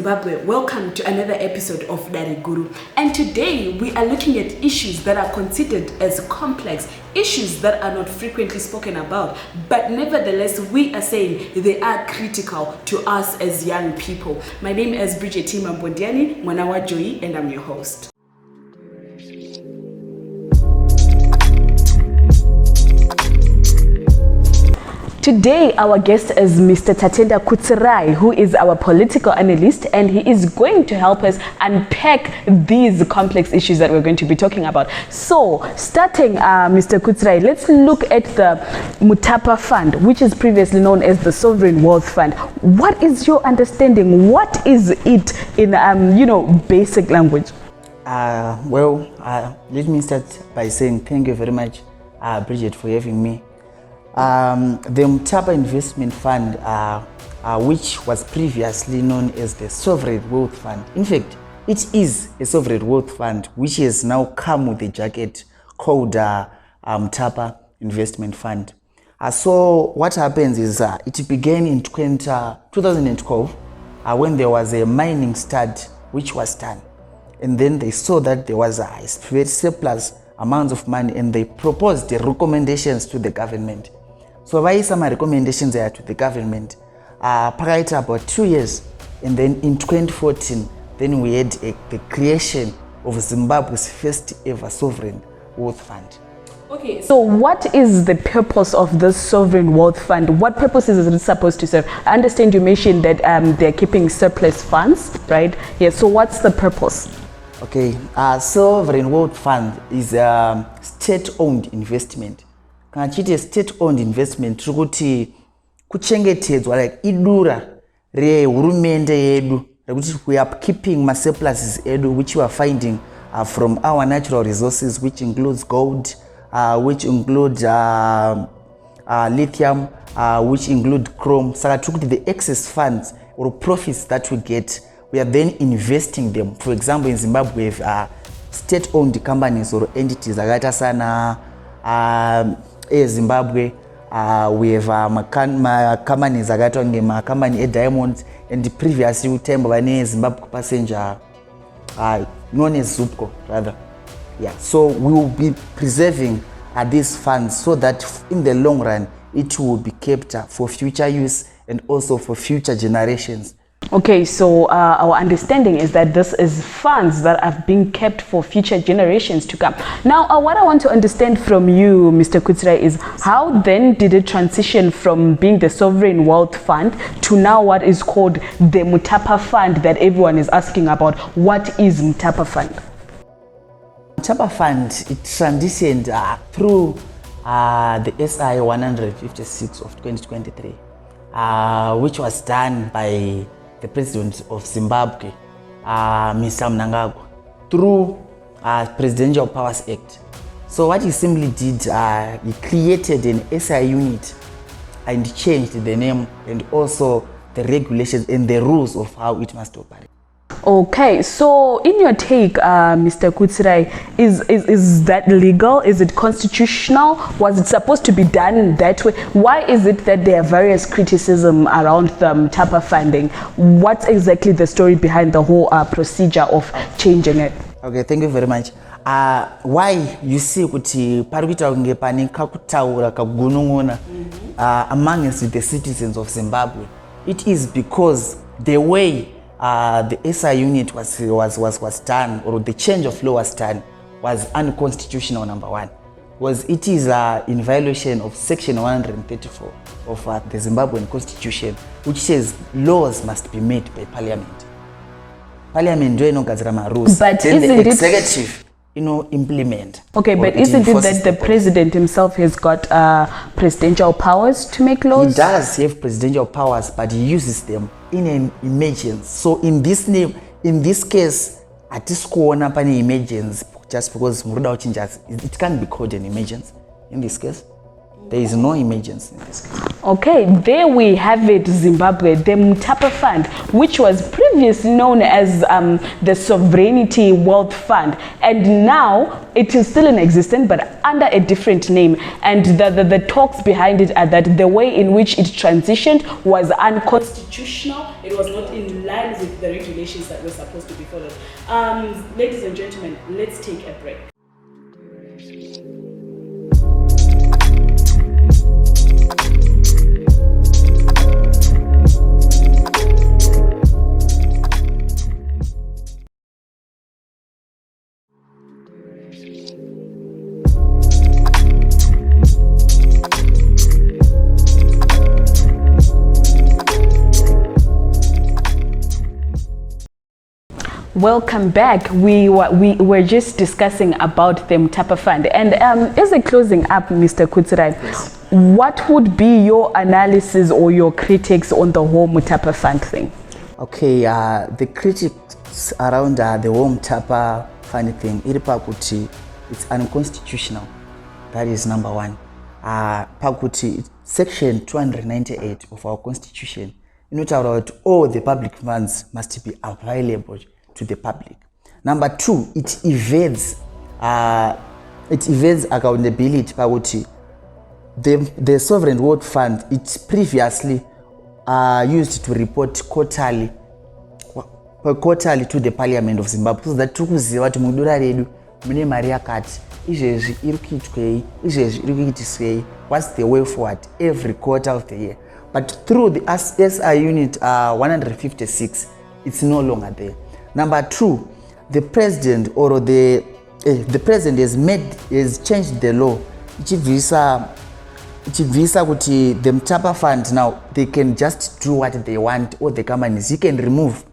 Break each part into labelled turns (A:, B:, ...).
A: Zimbabwe, welcome to another episode of DareGuru. And today we are looking at issues that are considered as complex, issues that are not frequently spoken about, but nevertheless we are saying they are critical to us as young people. My name is Bridget Mbondiani, Mwanawa Joy, and I'm your host. Today, our guest is Mr. Tatenda Kutsirai, who is our political analyst, and he is going to help us unpack these complex issues that we're going to be talking about. So, starting, Mr. Kutsirai, let's look at the Mutapa Fund, which is previously known as the Sovereign Wealth Fund. What is your understanding? What is it in, basic language?
B: Let me start by saying thank you very much, Bridget, for having me. The Mutapa Investment Fund, which was previously known as the Sovereign Wealth Fund. In fact, it is a Sovereign Wealth Fund, which has now come with a jacket called Mutapa Investment Fund. So what happens is it began in 2012 when there was a mining study which was done. And then they saw that there was a very surplus amounts of money, and they proposed the recommendations to the government. So why some recommendations there to the government? Prior to about 2 years, and then in 2014, then we had the creation of Zimbabwe's first ever sovereign wealth fund.
A: Okay, so what is the purpose of this sovereign wealth fund? What purpose is it supposed to serve? I understand you mentioned that they're keeping surplus funds, right? Yeah, so what's the purpose?
B: Okay, sovereign wealth fund is a state-owned investment. Kana chiti state-owned investment kuti kuchengetedzwa like idura rehurumende yedu rekuti we are keeping my surpluses edu which we are finding from our natural resources, which includes gold, which includes lithium, which include chrome. Saka tukuti the excess funds or profits that we get, we are then investing them. For example, in Zimbabwe, we have state-owned companies or entities. Agata sana Zimbabwe, we have companies agata company Diamonds, and previously we tembo bane Zimbabwe passenger known as Zupco rather. Yeah, so we will be preserving these funds so that in the long run it will be kept for future use and also for future generations.
A: Okay, so our understanding is that this is funds that are being kept for future generations to come. Now, what I want to understand from you, Mr. Kutsirai, is how then did it transition from being the Sovereign Wealth Fund to now what is called the Mutapa Fund that everyone is asking about? What is Mutapa Fund?
B: Mutapa Fund, it transitioned through the SI 156 of 2023, which was done by the President of Zimbabwe, Mr. Mnangagwa, through Presidential Powers Act. So what he simply did, he created an SI unit and changed the name and also the regulations and the rules of how it must operate.
A: Okay, so in your take, Mr. Kutsirai, is that legal? Is it constitutional? Was it supposed to be done that way? Why is it that there are various criticism around the Mutapa funding? What's exactly the story behind the whole procedure of changing it?
B: Okay, thank you very much. Why you see kuti parikuita kunge pane kakutaura kagunun'una amongst the citizens of Zimbabwe? It is because the way the SI unit was done, or the change of law was done, was unconstitutional, number one. It is in violation of section 134 of the Zimbabwean constitution, which says laws must be made by parliament. Parliament do inogadzira rules, but then the executive implement.
A: Okay, but isn't it that the president himself has got presidential powers to make laws?
B: He does have presidential powers, but he uses them in an emergency. So in this case, at this corner, pani emergency just because it can't be called an emergency in this case. There is no emergency in this case.
A: Okay, there we have it, Zimbabwe, the Mutapa Fund, which was previously known as the Sovereignty Wealth Fund, and now it is still in existence but under a different name, and the talks behind it are that the way in which it transitioned was unconstitutional. It was not in line with the regulations that were supposed to be followed. Ladies and gentlemen, let's take a break. Welcome back. We were just discussing about the Mutapa Fund, and as a closing up, Mr. Kutsirai, yes, what would be your analysis or your critics on the whole Mutapa Fund thing?
B: Okay, the critics around the whole Mutapa Fund thing, it's unconstitutional. That is number one. Pakuti, section 298 of our constitution, about all the public funds must be available to the public. Number two, it evades accountability. Pakuti, the Sovereign Wealth Fund, it's previously used to report quarterly to the Parliament of Zimbabwe, so that tukuziva kuti mudura redu mune mari yakati, izvezvi iri kuitwei, izvezvi iri kuitiswei, what's the way forward every quarter of the year. But through the SI unit 156, it's no longer there. Number two, the president or the president has changed the law. Ichibvisa kuti the Mutapa Fund now, they can just do what they want. All the companies, he can remove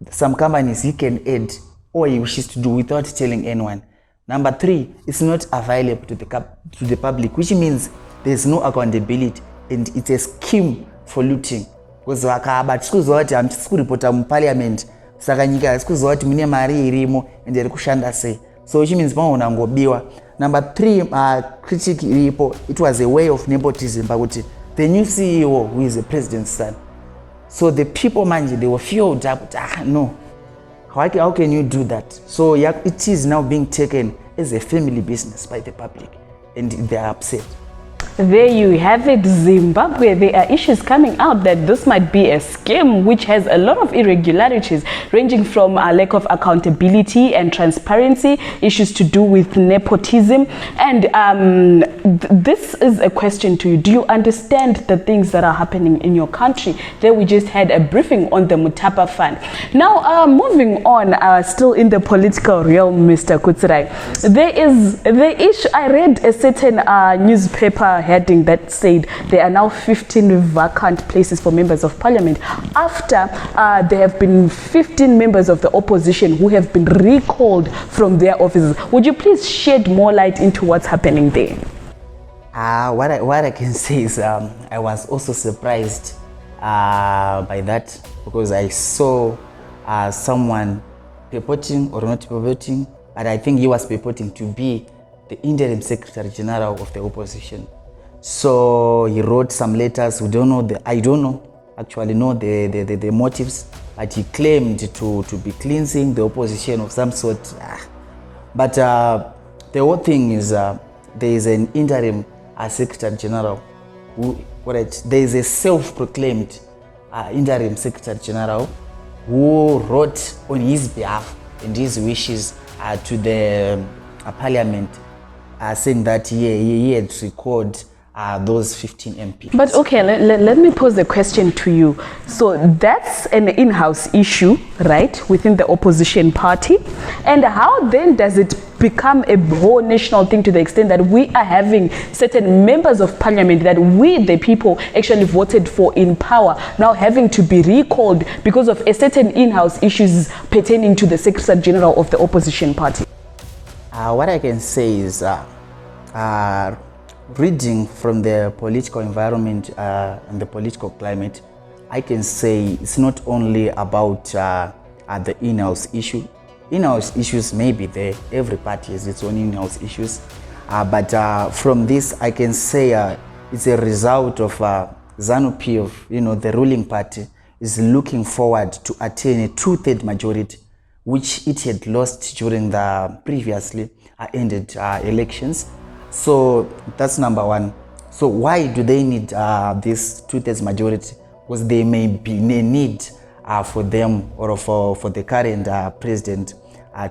B: some companies, he can add or he wishes to do without telling anyone. Number three, it's not available to the public, which means there's no accountability and it's a scheme for looting. Because I'm reporter in Parliament, saka nyika isikuziva kuti mune mari irimo ende iri kushanda sei, so which means unangobiwa. Number three, critic iripo, it was a way of nepotism, pakuti the new CEO who is the president's son, so the people manje, they were fueled up, no, how can you do that? So yeah, it is now being taken as a family business by the public and they are upset.
A: There you have it, Zimbabwe. There are issues coming out that this might be a scam which has a lot of irregularities, ranging from a lack of accountability and transparency, issues to do with nepotism. And this is a question to you. Do you understand the things that are happening in your country? There we just had a briefing on the Mutapa Fund. Now, moving on, still in the political realm, Mr. Kutsirai, there is the issue. I read a certain newspaper heading that said there are now 15 vacant places for members of parliament after there have been 15 members of the opposition who have been recalled from their offices. Would you please shed more light into what's happening there?
B: What I can say is I was also surprised by that, because I saw someone purporting or not purporting, but I think he was purporting to be the interim secretary general of the opposition. So he wrote some letters. We don't know I don't actually know the motives, but he claimed to be cleansing the opposition of some sort. But the whole thing is there is an interim secretary general there is a self-proclaimed interim secretary general who wrote on his behalf and his wishes to the parliament, saying that he had recalled those 15 MPs.
A: But okay, let me pose a question to you. So that's an in-house issue, right, within the opposition party. And how then does it become a whole national thing, to the extent that we are having certain members of parliament that we, the people, actually voted for in power, now having to be recalled because of a certain in-house issues pertaining to the Secretary General of the opposition party?
B: What I can say is reading from the political environment and the political climate, I can say it's not only about the in-house issue. In-house issues may be there. Every party has its own in-house issues. But from this, I can say it's a result of ZANU-PF, the ruling party, is looking forward to attain a 2/3 majority, which it had lost during the previously ended elections. So that's number one. So why do they need this 2/3 majority? Because there may be a need for them or for the current president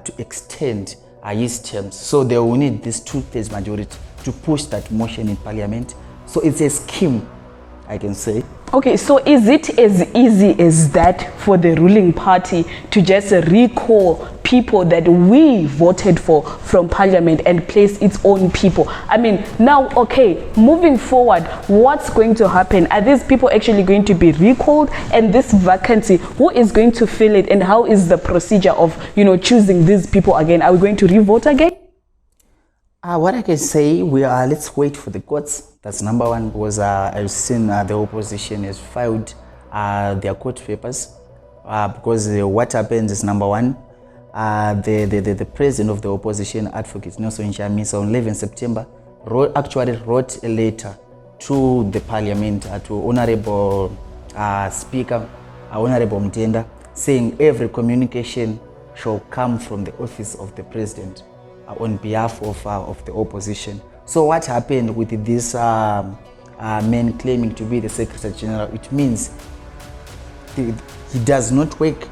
B: to extend his terms. So they will need this 2/3 majority to push that motion in parliament. So it's a scheme, I can say.
A: Okay, so is it as easy as that for the ruling party to just recall people that we voted for from parliament and place its own people? I mean, now, okay, moving forward, what's going to happen? Are these people actually going to be recalled? And this vacancy, who is going to fill it? And how is the procedure of, choosing these people again? Are we going to re-vote again?
B: What I can say, let's wait for the courts. That's number one, because I've seen the opposition has filed their court papers. Because what happens is, number one, the president of the opposition, Advocate Nelson Chamisa, on 11 September, actually wrote a letter to the parliament, to Honorable Speaker, Honorable Mutenda, saying every communication shall come from the office of the president on behalf of the opposition. So what happened with this man claiming to be the Secretary General? It means he does not work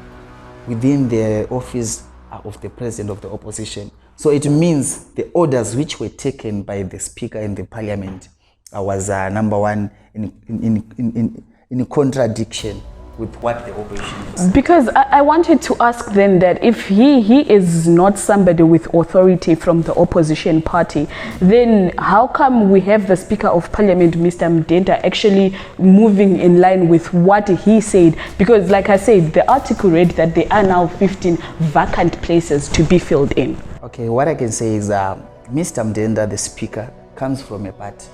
B: within the office of the president of the opposition. So it means the orders which were taken by the speaker in the parliament was number one in contradiction with what the opposition is.
A: Because I wanted to ask then that if he is not somebody with authority from the opposition party, then how come we have the Speaker of Parliament, Mr. Mutenda, actually moving in line with what he said? Because like I said, the article read that there are now 15 vacant places to be filled in.
B: Okay, what I can say is Mr. Mutenda, the Speaker, comes from a party.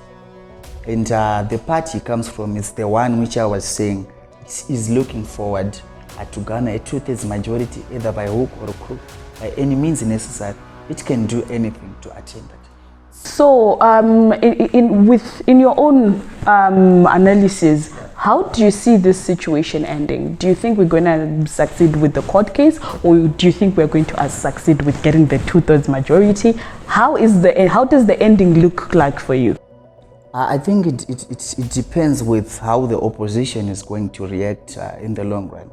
B: And the party he comes from is the one which I was saying is looking forward to garner a 2/3 majority, either by hook or crook, by any means necessary. It can do anything to attain that.
A: So, in your own analysis, how do you see this situation ending? Do you think we're going to succeed with the court case, or do you think we're going to succeed with getting the 2/3 majority? How does the ending look like for you?
B: I think it depends with how the opposition is going to react in the long run.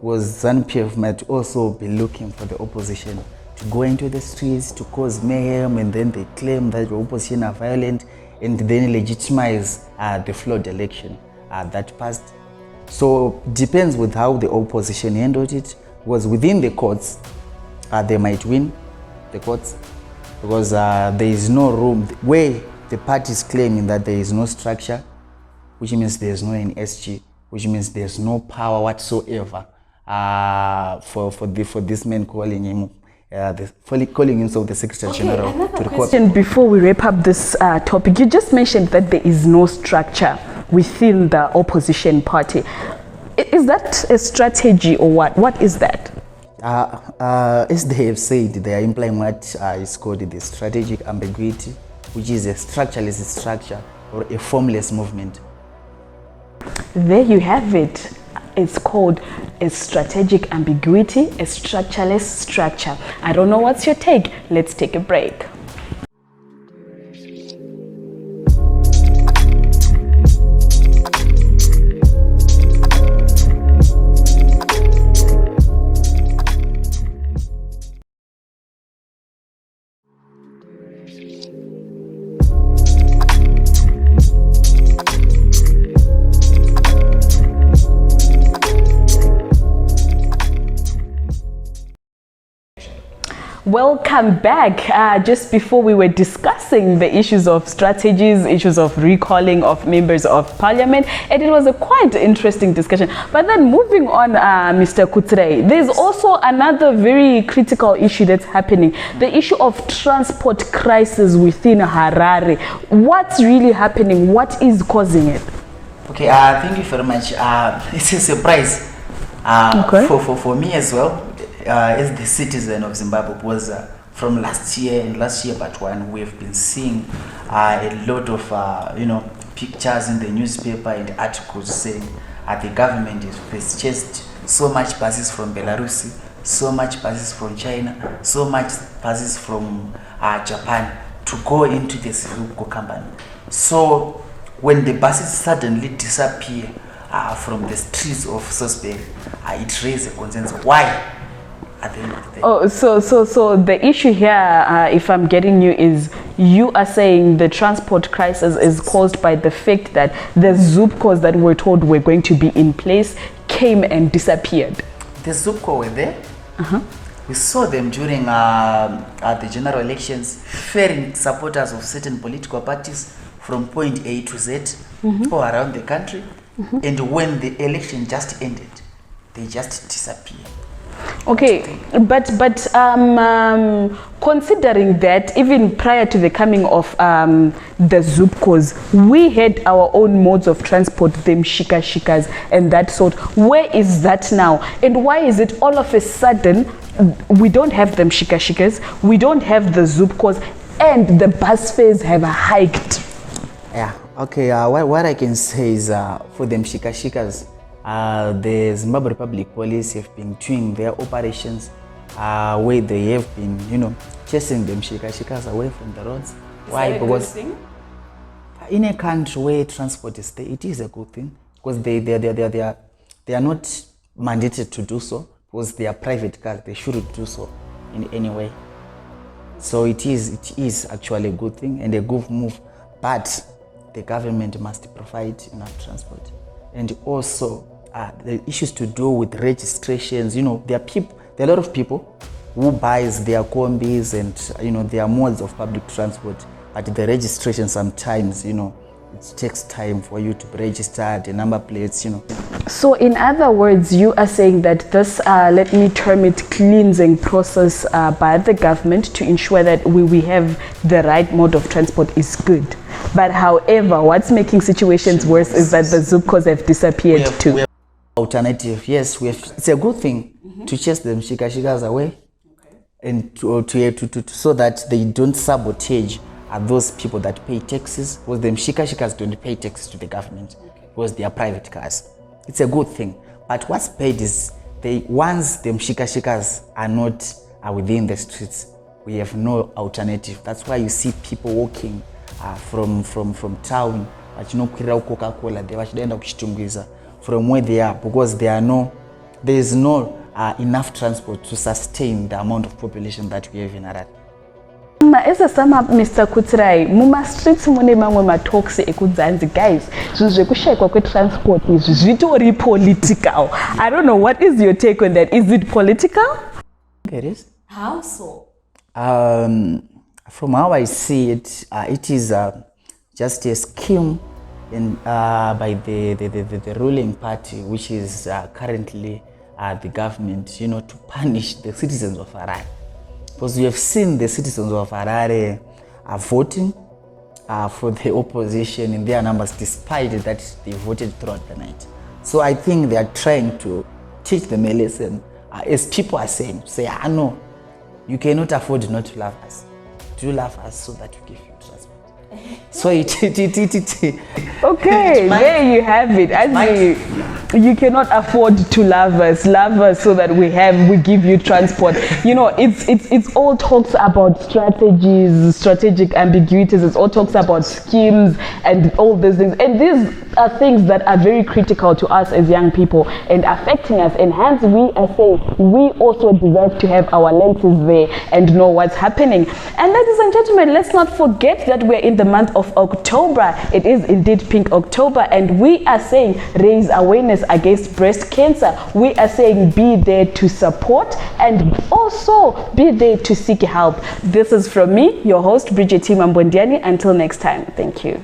B: Because ZANU-PF might also be looking for the opposition to go into the streets, to cause mayhem, and then they claim that the opposition are violent, and then legitimize the flawed election that passed. So it depends with how the opposition handled it. Because within the courts, they might win the courts, because there is no room where the party is claiming that there is no structure, which means there is no NSG, which means there is no power whatsoever for this man calling himself the Secretary General.
A: Another question before we wrap up this topic. You just mentioned that there is no structure within the opposition party. Is that a strategy or what? What is that?
B: As they have said, they are implying what is called the strategic ambiguity, which is a structureless structure or a formless movement.
A: There you have it. It's called a strategic ambiguity, a structureless structure. I don't know what's your take. Let's take a break. Welcome back. Just before we were discussing the issues of strategies, issues of recalling of members of parliament, and it was a quite interesting discussion. But then moving on, Mr. Kutsirei, there's also another very critical issue that's happening, the issue of transport crisis within Harare. What's really happening? What is causing it?
B: Okay, thank you very much. It's a surprise for me as well. As the citizen of Zimbabwe, because from last year and last year but one, we have been seeing a lot of pictures in the newspaper and articles saying the government has purchased so much buses from Belarus, so much buses from China, so much buses from Japan to go into the Zupco company. So when the buses suddenly disappear from the streets of Salisbury, it raises a concern. Why? At the end of the day.
A: Oh, so the issue here, if I'm getting you, is you are saying the transport crisis is caused by the fact that the Zupcos that we're told were going to be in place came and disappeared.
B: The Zupco were there. We saw them during the general elections, ferrying supporters of certain political parties from point A to Z all around the country. And when the election just ended, they just disappeared.
A: Okay, but considering that even prior to the coming of the Zupcos, we had our own modes of transport, them shika-shikas and that sort. Where is that now? And why is it all of a sudden we don't have them shika-shikas, we don't have the Zupcos, and the bus fares have hiked?
B: Yeah, okay, what I can say is for them shika-shikas, the Zimbabwe Republic Police have been doing their operations where they have been, chasing them shika-shikas away from the roads. Why? Because in a country where transport is there, it is a good thing because they are not mandated to do so because they are private cars. They shouldn't do so in any way. So it is actually a good thing and a good move, but the government must provide enough transport. And also the issues to do with registrations, there are a lot of people who buys their combis and their modes of public transport, but the registration sometimes it takes time for you to register the number plates.
A: So in other words, you are saying that this let me term it cleansing process by the government to ensure that we have the right mode of transport is good. But however, what's making situations worse is that the Zupcos have disappeared too.
B: We have alternative, yes, it's a good thing to chase them shika-shikas away, and to so that they don't sabotage those people that pay taxes, because them shika-shikas don't pay taxes to the government because they are private cars. It's a good thing. But what's paid is once them shika-shikas are not within the streets, we have no alternative. That's why you see people walking from town, Coca-Cola, they vachidaenda kuchitungwiza from where they are, because there is no enough transport to sustain the amount of population that we have in Harare.
A: As a sum up, Mr. Kutsirai, muma streets mune mamwe matoxi ekudzanzi, guys, zvekushayikwa kwetransport is zvitori political. I don't know, what is your take on that? Is it political?
B: It is.
A: How so?
B: From how I see it, it is just a scheme by the ruling party, which is currently the government, to punish the citizens of Harare. Because we have seen the citizens of Harare voting for the opposition in their numbers, despite that they voted throughout the night. So I think they are trying to teach them a lesson, as people are saying, no, you cannot afford not to love us. Do love us so that we give you transport. So
A: okay, there you have it. You cannot afford to love us so that we give you transport. It's all talks about strategies, strategic ambiguities. It's all talks about schemes and all these things. And these are things that are very critical to us as young people and affecting us. And hence we are saying we also deserve to have our lenses there and know what's happening. And ladies and gentlemen, let's not forget that we're in the month of October. It is indeed Pink October, and we are saying raise awareness against breast cancer. We are saying be there to support and also be there to seek help. This is from me, your host, Bridget Mambondiani. Until next time, thank you.